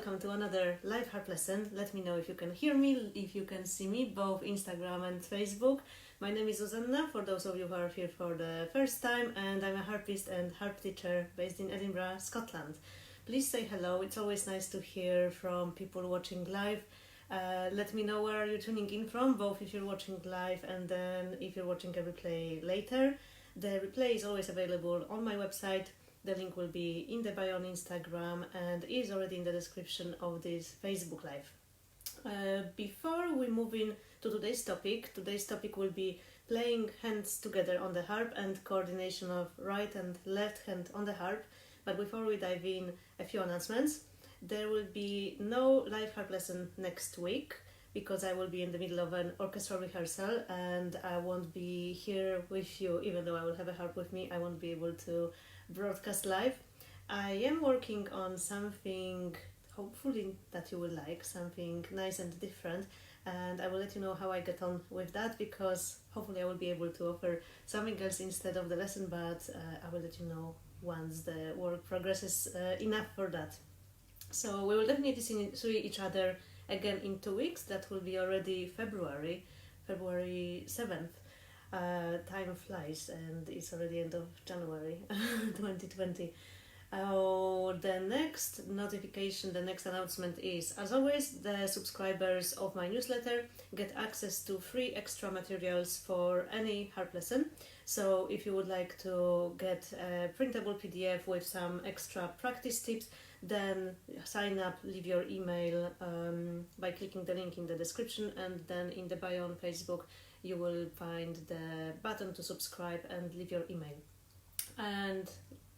welcome to another live harp lesson. Let me know if you can hear me, if you can see me, both Instagram and Facebook. My name is Zuzanna, for those of you who are here for the first time, and I'm a harpist and harp teacher based in Edinburgh, Scotland. Please say hello, it's always nice to hear from people watching live. Let me know where you're tuning in from, both if you're watching live and then if you're watching a replay later. The replay is always available on my website. The link will be in the bio on Instagram and is already in the description of this Facebook Live. Before we move in to today's topic will be playing hands together on the harp and coordination of right and left hand on the harp. But before we dive in, a few announcements. There will be no live harp lesson next week because I will be in the middle of an orchestral rehearsal and I won't be here with you. Even though I will have a harp with me, I won't be able to broadcast live. I am working on something hopefully that you will like, something nice and different, and I will let you know how I get on with that, because hopefully I will be able to offer something else instead of the lesson, but I will let you know once the work progresses enough for that. So we will definitely see each other again in 2 weeks. That will be already February 7th. Time flies and it's already end of January 2020. The next notification, the next announcement is, as always, the subscribers of my newsletter get access to free extra materials for any harp lesson. So if you would like to get a printable PDF with some extra practice tips, then sign up, leave your email by clicking the link in the description, and then in the bio on Facebook you will find the button to subscribe and leave your email. And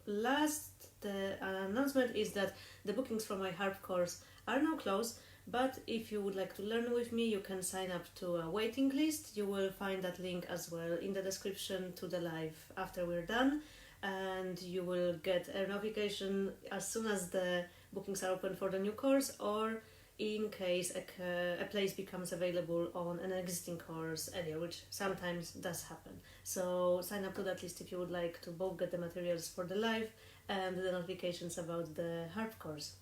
last, the announcement is that the bookings for my harp course are now closed, but if you would like to learn with me, you can sign up to a waiting list. You will find that link as well in the description to the live after we're done, and you will get a notification as soon as the bookings are open for the new course, or in case a place becomes available on an existing course earlier, which sometimes does happen. So sign up to that list if you would like to both get the materials for the live and the notifications about the harp course.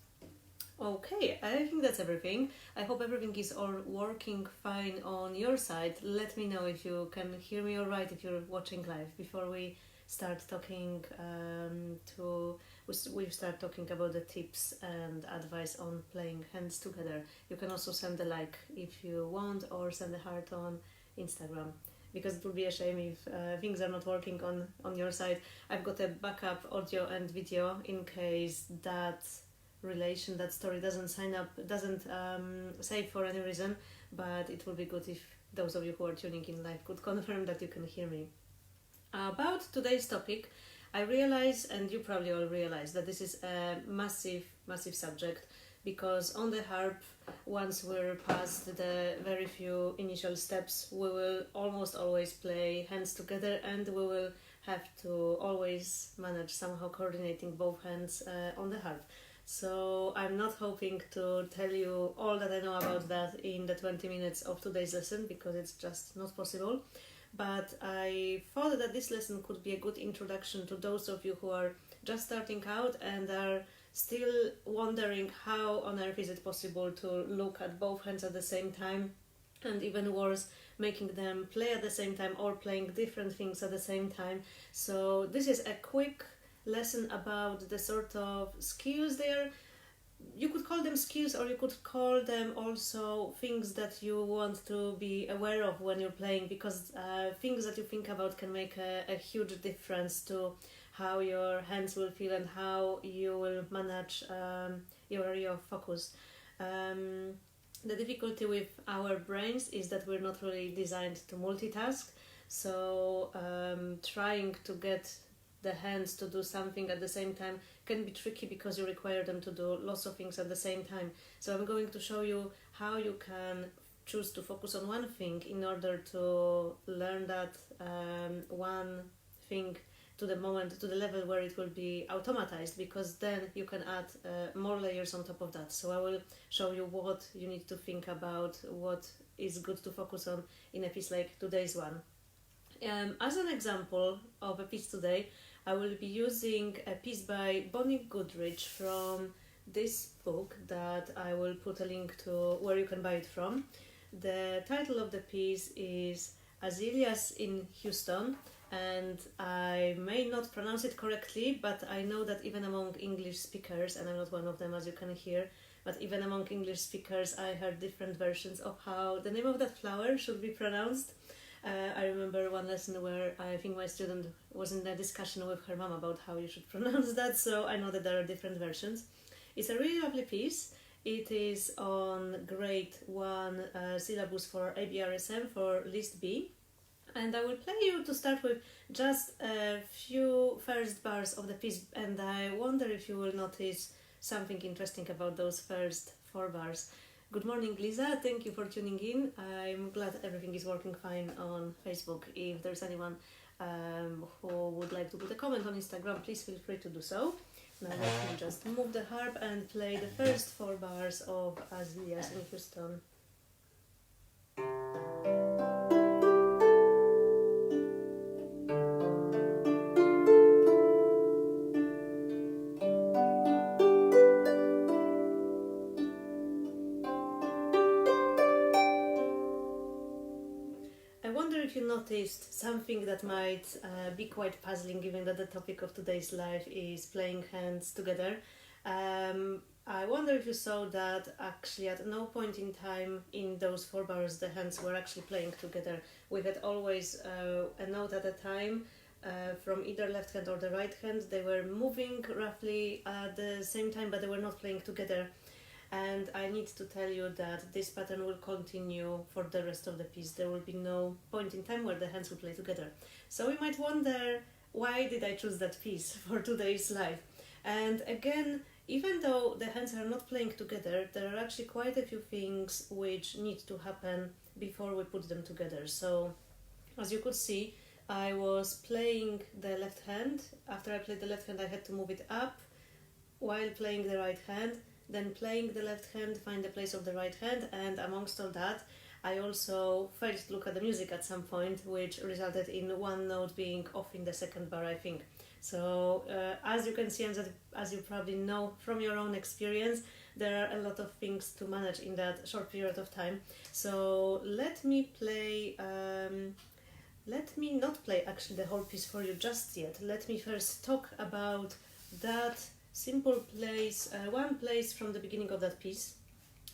Okay, I think that's everything. I hope everything is all working fine on your side. Let me know if you can hear me alright if you're watching live before we start talking we start talking about the tips and advice on playing hands together. You can also send a like if you want, or send a heart on Instagram, because it would be a shame if things are not working on your side. I've got a backup audio and video in case that story doesn't save for any reason, but it would be good if those of you who are tuning in live could confirm that you can hear me. About today's topic, I realize, and you probably all realize, that this is a massive subject, because on the harp, once we're past the very few initial steps, we will almost always play hands together, and we will have to always manage somehow coordinating both hands on the harp. So I'm not hoping to tell you all that I know about that in the 20 minutes of today's lesson, because it's just not possible. But I thought that this lesson could be a good introduction to those of you who are just starting out and are still wondering how on earth is it possible to look at both hands at the same time, and even worse, making them play at the same time or playing different things at the same time. So this is a quick lesson about the sort of skills there. You could call them skills, or you could call them also things that you want to be aware of when you're playing, because things that you think about can make a huge difference to how your hands will feel and how you will manage your area of focus. The difficulty with our brains is that we're not really designed to multitask, so trying to get the hands to do something at the same time can be tricky, because you require them to do lots of things at the same time. So I'm going to show you how you can choose to focus on one thing in order to learn that one thing to the level where it will be automatized, because then you can add more layers on top of that. So I will show you what you need to think about, what is good to focus on in a piece like today's one. As an example of a piece today, I will be using a piece by Bonnie Goodrich from this book that I will put a link to where you can buy it from. The title of the piece is Azaleas in Houston, and I may not pronounce it correctly, but I know that even among English speakers, and I'm not one of them as you can hear, but even among English speakers I heard different versions of how the name of that flower should be pronounced. I remember one lesson where I think my student was in a discussion with her mom about how you should pronounce that, so I know that there are different versions. It's a really lovely piece. It is on grade 1 syllabus for ABRSM for list B. And I will play you to start with just a few first bars of the piece, and I wonder if you will notice something interesting about those first 4 bars. Good morning, Lisa. Thank you for tuning in. I'm glad everything is working fine on Facebook. If there's anyone who would like to put a comment on Instagram, please feel free to do so. Now let me just move the harp and play the first 4 bars of Azaleas in Houston. If you noticed something that might be quite puzzling, given that the topic of today's live is playing hands together. I wonder if you saw that actually at no point in time in those 4 bars the hands were actually playing together. We had always a note at a time from either left hand or the right hand. They were moving roughly at the same time, but they were not playing together. And I need to tell you that this pattern will continue for the rest of the piece. There will be no point in time where the hands will play together. So you might wonder, why did I choose that piece for today's live? And again, even though the hands are not playing together, there are actually quite a few things which need to happen before we put them together. So as you could see, I was playing the left hand. After I played the left hand, I had to move it up while playing the right hand. Then playing the left hand, find the place of the right hand, and amongst all that, I also failed to look at the music at some point, which resulted in one note being off in the second bar, I think. So as you can see, and as you probably know from your own experience, there are a lot of things to manage in that short period of time. So let me not play actually the whole piece for you just yet. Let me first talk about that simple place, one place from the beginning of that piece,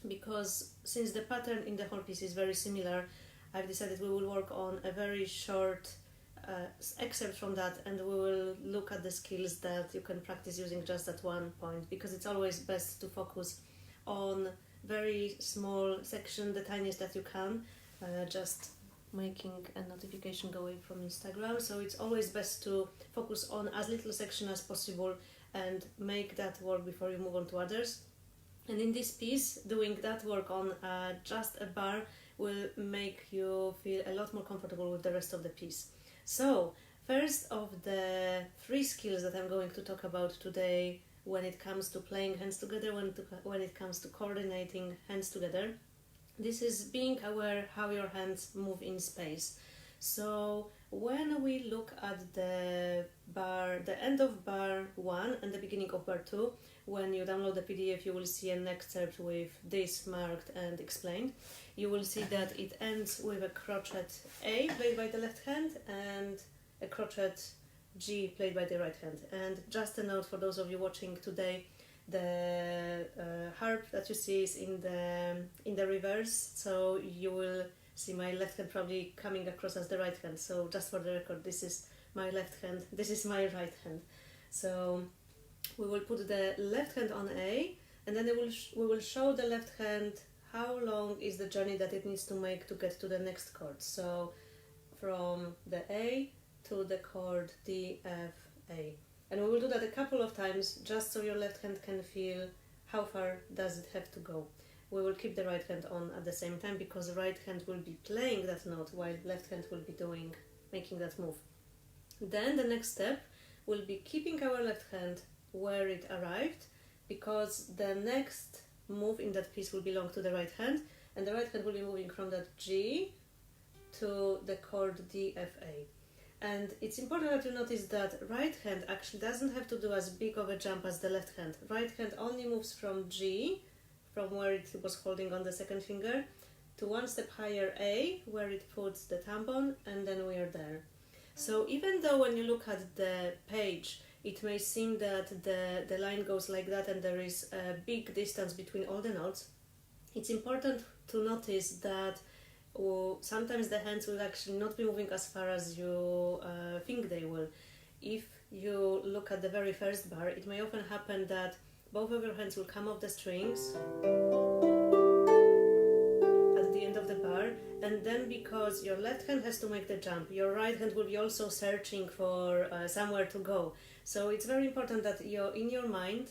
because since the pattern in the whole piece is very similar, I've decided we will work on a very short excerpt from that, and we will look at the skills that you can practice using just at one point, because it's always best to focus on very small section, the tiniest that you can. Just making a notification go away from Instagram, so it's always best to focus on as little section as possible and make that work before you move on to others. And in this piece, doing that work on just a bar will make you feel a lot more comfortable with the rest of the piece. So, first of the 3 skills that I'm going to talk about today when it comes to playing hands together, when it comes to coordinating hands together, this is being aware how your hands move in space. So when we look at the end of bar 1 and the beginning of bar 2, when you download the PDF, you will see an excerpt with this marked and explained. You will see that it ends with a crochet A played by the left hand and a crochet G played by the right hand. And just a note for those of you watching today, the harp that you see is in the reverse, so you will see my left hand probably coming across as the right hand. So just for the record, this is my left hand, this is my right hand. So we will put the left hand on A, and then we will show the left hand how long is the journey that it needs to make to get to the next chord. So from the A to the chord D, F, A. And we will do that a couple of times just so your left hand can feel how far does it have to go. We will keep the right hand on at the same time because the right hand will be playing that note while left hand will be making that move. Then the next step will be keeping our left hand where it arrived, because the next move in that piece will belong to the right hand, and the right hand will be moving from that G to the chord D, F, A. And it's important that you notice that right hand actually doesn't have to do as big of a jump as the left hand. Right hand only moves from G, from where it was holding on the second finger, to one step higher A, where it puts the thumb on, and then we are there. So even though when you look at the page, it may seem that the line goes like that and there is a big distance between all the notes, it's important to notice that sometimes the hands will actually not be moving as far as you think they will. If you look at the very first bar, it may often happen that both of your hands will come off the strings at the end of the bar, and then because your left hand has to make the jump, your right hand will be also searching for somewhere to go. So it's very important that in your mind,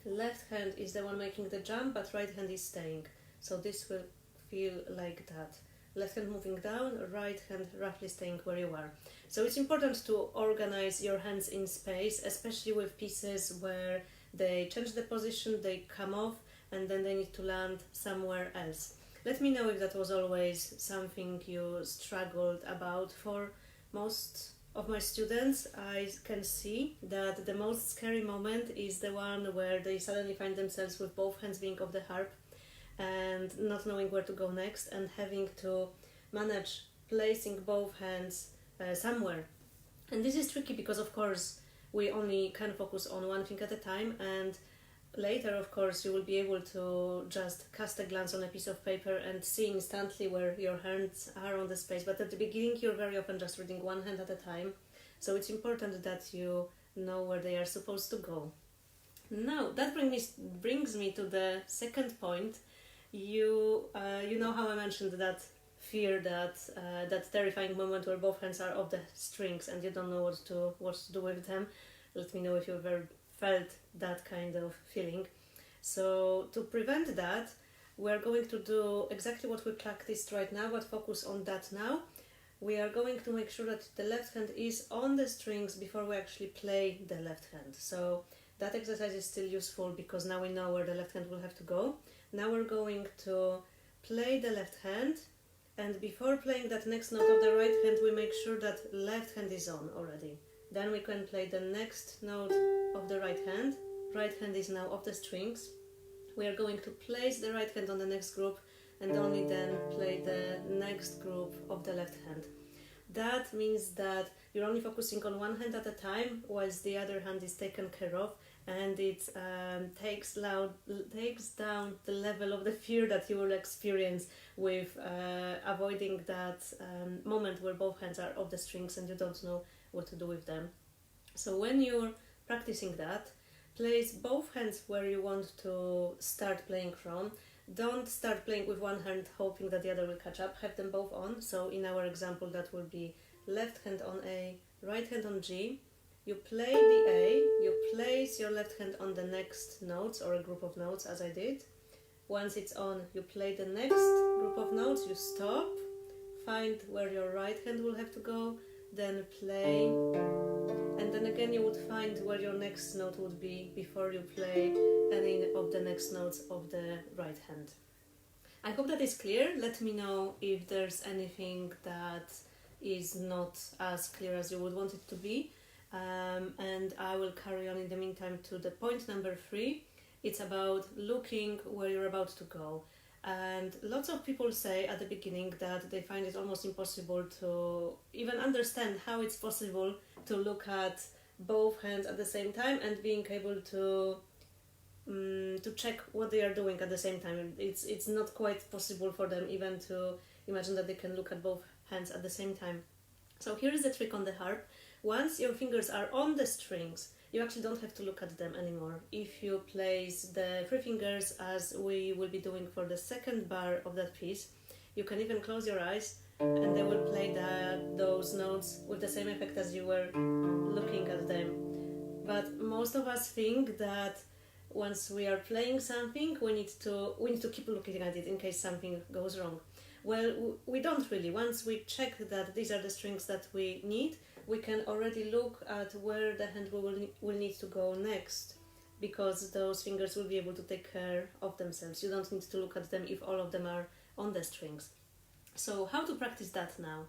left hand is the one making the jump, but right hand is staying. So this will feel like that. Left hand moving down, right hand roughly staying where you are. So it's important to organize your hands in space, especially with pieces where they change the position, they come off, and then they need to land somewhere else. Let me know if that was always something you struggled about. For most of my students, I can see that the most scary moment is the one where they suddenly find themselves with both hands being off the harp and not knowing where to go next, and having to manage placing both hands somewhere. And this is tricky because, of course, we only can focus on one thing at a time, and later, of course, you will be able to just cast a glance on a piece of paper and see instantly where your hands are on the space. But at the beginning, you're very often just reading one hand at a time, so it's important that you know where they are supposed to go. Now, that brings me to the second point. You know how I mentioned that fear, that terrifying moment where both hands are off the strings and you don't know what to do with them. Let me know if you've ever felt that kind of feeling. So to prevent that, we're going to do exactly what we practiced right now, but focus on that now. We are going to make sure that the left hand is on the strings before we actually play the left hand. So that exercise is still useful because now we know where the left hand will have to go. Now we're going to play the left hand, and before playing that next note of the right hand, we make sure that left hand is on already. Then we can play the next note of the right hand. Right hand is now off the strings. We are going to place the right hand on the next group and only then play the next group of the left hand. That means that you're only focusing on one hand at a time, whilst the other hand is taken care of, and it takes down the level of the fear that you will experience with avoiding that moment where both hands are off the strings and you don't know what to do with them. So when you're practicing that, place both hands where you want to start playing from. Don't start playing with one hand hoping that the other will catch up. Have them both on. So in our example, that will be left hand on A, right hand on G. You play the A, you place your left hand on the next notes or a group of notes as I did. Once it's on, you play the next group of notes, you stop, find where your right hand will have to go, then play, and then again you would find where your next note would be before you play any of the next notes of the right hand. I hope that is clear. Let me know if there's anything that is not as clear as you would want it to be. And I will carry on in the meantime to the point number 3. It's about looking where you're about to go. And lots of people say at the beginning that they find it almost impossible to even understand how it's possible to look at both hands at the same time and being able to check what they are doing at the same time. It's not quite possible for them even to imagine that they can look at both hands at the same time. So here is the trick on the harp. Once your fingers are on the strings, you actually don't have to look at them anymore. If you place the 3 fingers as we will be doing for the second bar of that piece, you can even close your eyes and they will play those notes with the same effect as you were looking at them. But most of us think that once we are playing something, we need to keep looking at it in case something goes wrong. Well, we don't really. Once we check that these are the strings that we need, we can already look at where the hand will need to go next, because those fingers will be able to take care of themselves. You don't need to look at them if all of them are on the strings. So how to practice that now?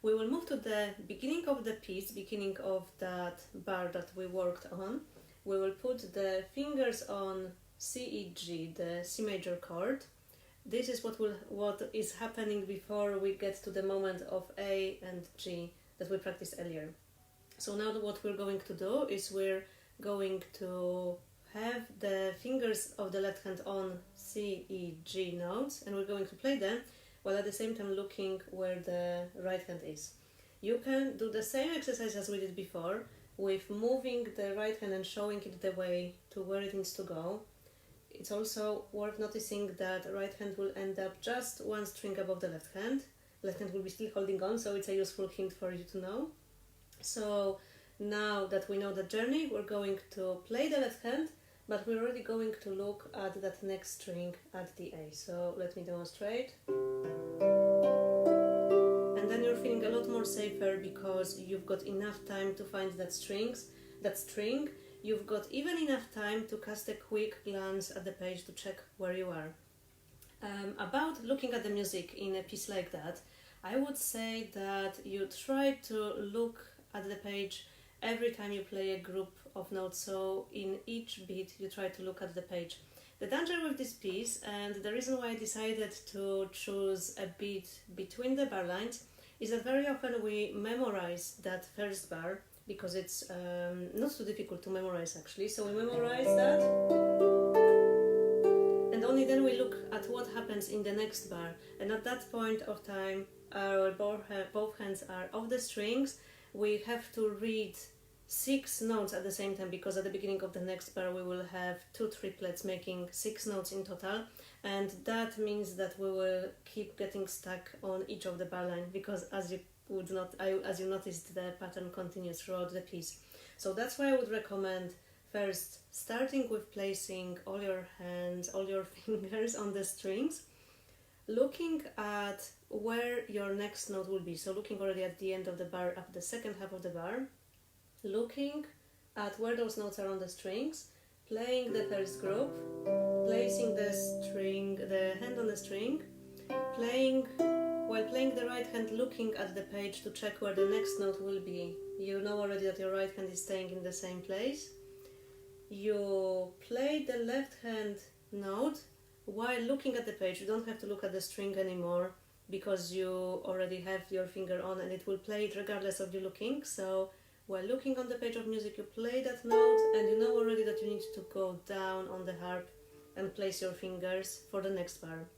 We will move to the beginning of the piece, beginning of that bar that we worked on. We will put the fingers on C, E, G, the C major chord. This is what is happening before we get to the moment of A and G that we practiced earlier. So now what we're going to do is we're going to have the fingers of the left hand on C, E, G notes, and we're going to play them while at the same time looking where the right hand is. You can do the same exercise as we did before, with moving the right hand and showing it the way to where it needs to go. It's also worth noticing that right hand will end up just one string above the left hand. Left hand will be still holding on, so it's a useful hint for you to know. So now that we know the journey, we're going to play the left hand, but we're already going to look at that next string at the A. So let me demonstrate. And then you're feeling a lot more safer because you've got enough time to find that string. You've got even enough time to cast a quick glance at the page to check where you are. About looking at the music in a piece like that, I would say that you try to look at the page every time you play a group of notes, so in each beat you try to look at the page. The danger with this piece, and the reason why I decided to choose a beat between the bar lines, is that very often we memorize that first bar, because it's not too difficult to memorize actually, so we memorize that, and only then we look at what happens in the next bar, and at that point of time both hands are off the strings. We have to read 6 notes at the same time, because at the beginning of the next bar we will have 2 triplets making 6 notes in total, and that means that we will keep getting stuck on each of the bar lines, because as you noticed, the pattern continues throughout the piece. So that's why I would recommend first starting with placing all your hands, all your fingers on the strings, looking at where your next note will be, so looking already at the end of the bar, at the second half of the bar, looking at where those notes are on the strings, playing the first group, placing the hand on the string, while playing the right hand, looking at the page to check where the next note will be. You know already that your right hand is staying in the same place. You play the left hand note while looking at the page. You don't have to look at the string anymore, because you already have your finger on and it will play it regardless of you looking. So while looking on the page of music, you play that note, and you know already that you need to go down on the harp and place your fingers for the next bar.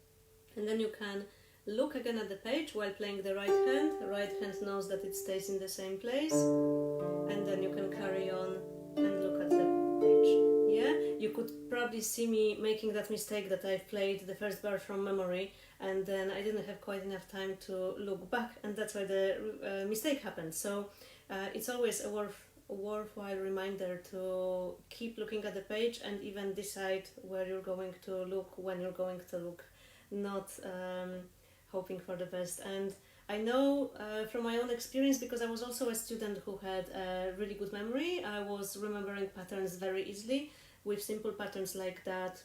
And then you can look again at the page while playing the right hand. The right hand knows that it stays in the same place, and then you can carry on and look at the page. Yeah, you could probably see me making that mistake that I've played the first bar from memory, and then I didn't have quite enough time to look back, and that's why the mistake happened. So it's always a worthwhile reminder to keep looking at the page and even decide where you're going to look, when you're going to look, not hoping for the best. And I know from my own experience, because I was also a student who had a really good memory, I was remembering patterns very easily. With simple patterns like that,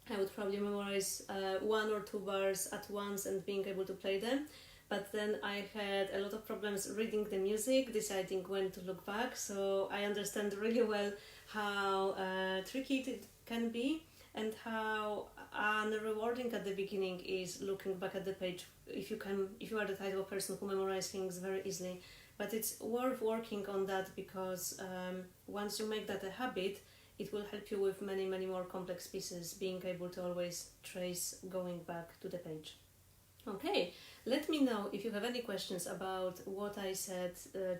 I would probably memorize 1 or 2 bars at once and being able to play them. But then I had a lot of problems reading the music, deciding when to look back, so I understand really well how tricky it can be, and how unrewarding at the beginning is looking back at the page if you are the type of person who memorizes things very easily. But it's worth working on that, because once you make that a habit, it will help you with many more complex pieces, being able to always trace going back to the page. Okay, let me know if you have any questions about what I said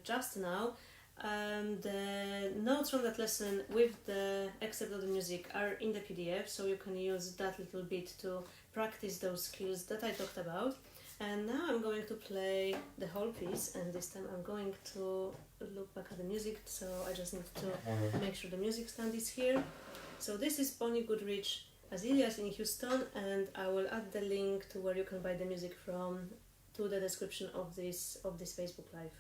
just now. The notes from that lesson with the excerpt of the music are in the PDF, so you can use that little bit to practice those skills that I talked about. And now I'm going to play the whole piece, and this time I'm going to look back at the music, so I just need to make sure the music stand is here. So this is Bonnie Goodrich, Azaleas in Houston, and I will add the link to where you can buy the music from to the description of this Facebook Live.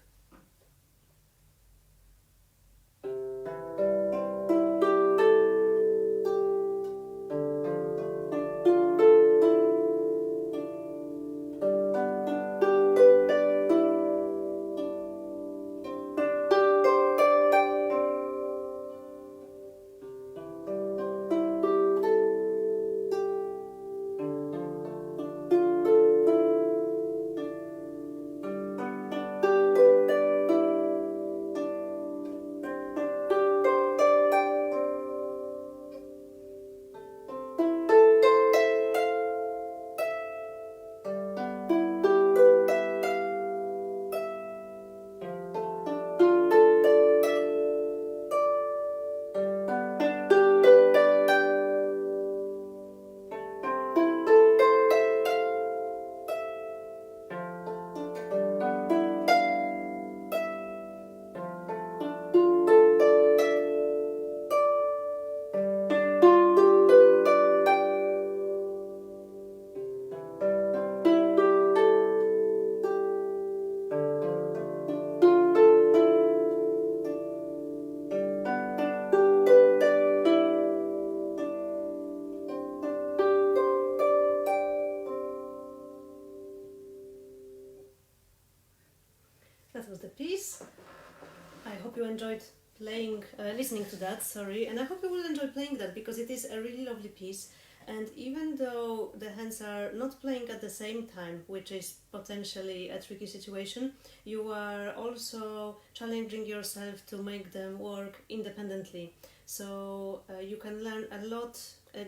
hope you enjoyed listening to that, sorry, and I hope you will enjoy playing that because it is a really lovely piece. And even though the hands are not playing at the same time, which is potentially a tricky situation, you are also challenging yourself to make them work independently. So you can learn a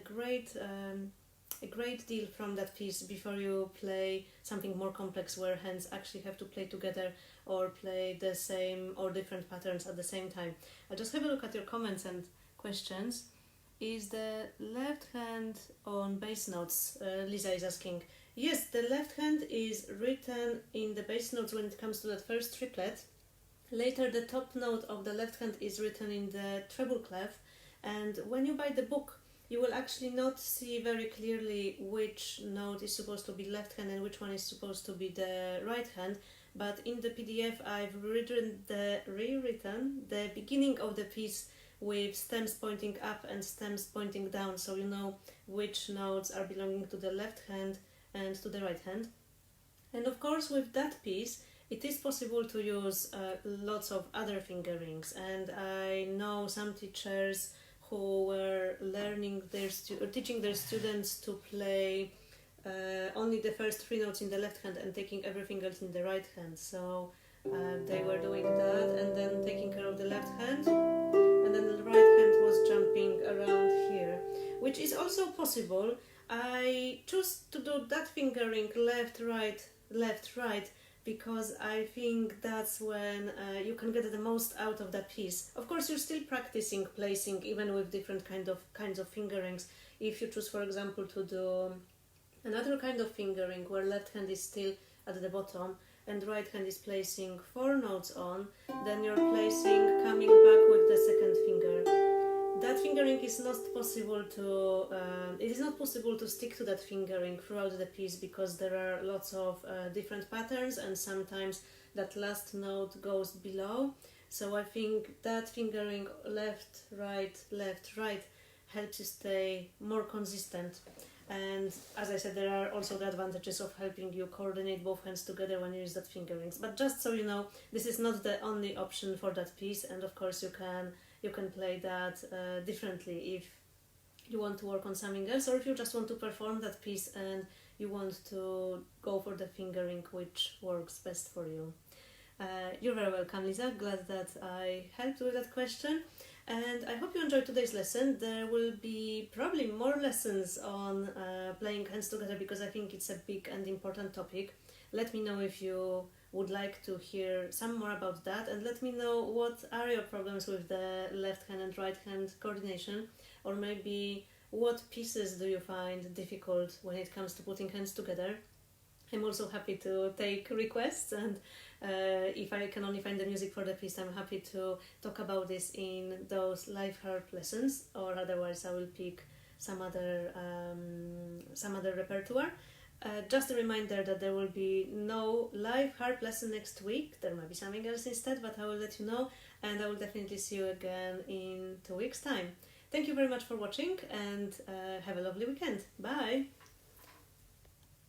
great deal from that piece before you play something more complex where hands actually have to play together or play the same or different patterns at the same time. I'll just have a look at your comments and questions. Is the left hand on bass notes? Lisa is asking. Yes, the left hand is written in the bass notes when it comes to that first triplet. Later the top note of the left hand is written in the treble clef, and when you buy the book you will actually not see very clearly which note is supposed to be left hand and which one is supposed to be the right hand, but in the PDF I've rewritten the beginning of the piece with stems pointing up and stems pointing down, so you know which notes are belonging to the left hand and to the right hand. And of course with that piece it is possible to use lots of other fingerings, and I know some teachers who were teaching their students to play only the first three notes in the left hand and taking everything else in the right hand. So they were doing that and then taking care of the left hand, and then the right hand was jumping around here, which is also possible. I choose to do that fingering left, right, because I think that's when you can get the most out of that piece. Of course, you're still practicing placing even with different kinds of fingerings. If you choose, for example, to do another kind of fingering where left hand is still at the bottom and right hand is placing 4 notes on, then you're placing coming back with the second finger. That fingering is not possible to. It is not possible to stick to that fingering throughout the piece because there are lots of different patterns, and sometimes that last note goes below. So I think that fingering left, right helps you stay more consistent. And as I said, there are also the advantages of helping you coordinate both hands together when you use that fingerings. But just so you know, this is not the only option for that piece, and of course you can play that differently if you want to work on something else, or if you just want to perform that piece and you want to go for the fingering which works best for you. You're very welcome, Lisa. Glad that I helped with that question, and I hope you enjoyed today's lesson. There will be probably more lessons on playing hands together because I think it's a big and important topic. Let me know if you would like to hear some more about that, and let me know what are your problems with the left hand and right hand coordination, or maybe what pieces do you find difficult when it comes to putting hands together. I'm also happy to take requests, and if I can only find the music for the piece, I'm happy to talk about this in those live harp lessons, or otherwise I will pick some other repertoire. Just a reminder that there will be no live harp lesson next week. There might be something else instead, but I will let you know, and I will definitely see you again in 2 weeks' time. Thank you very much for watching, and have a lovely weekend. Bye!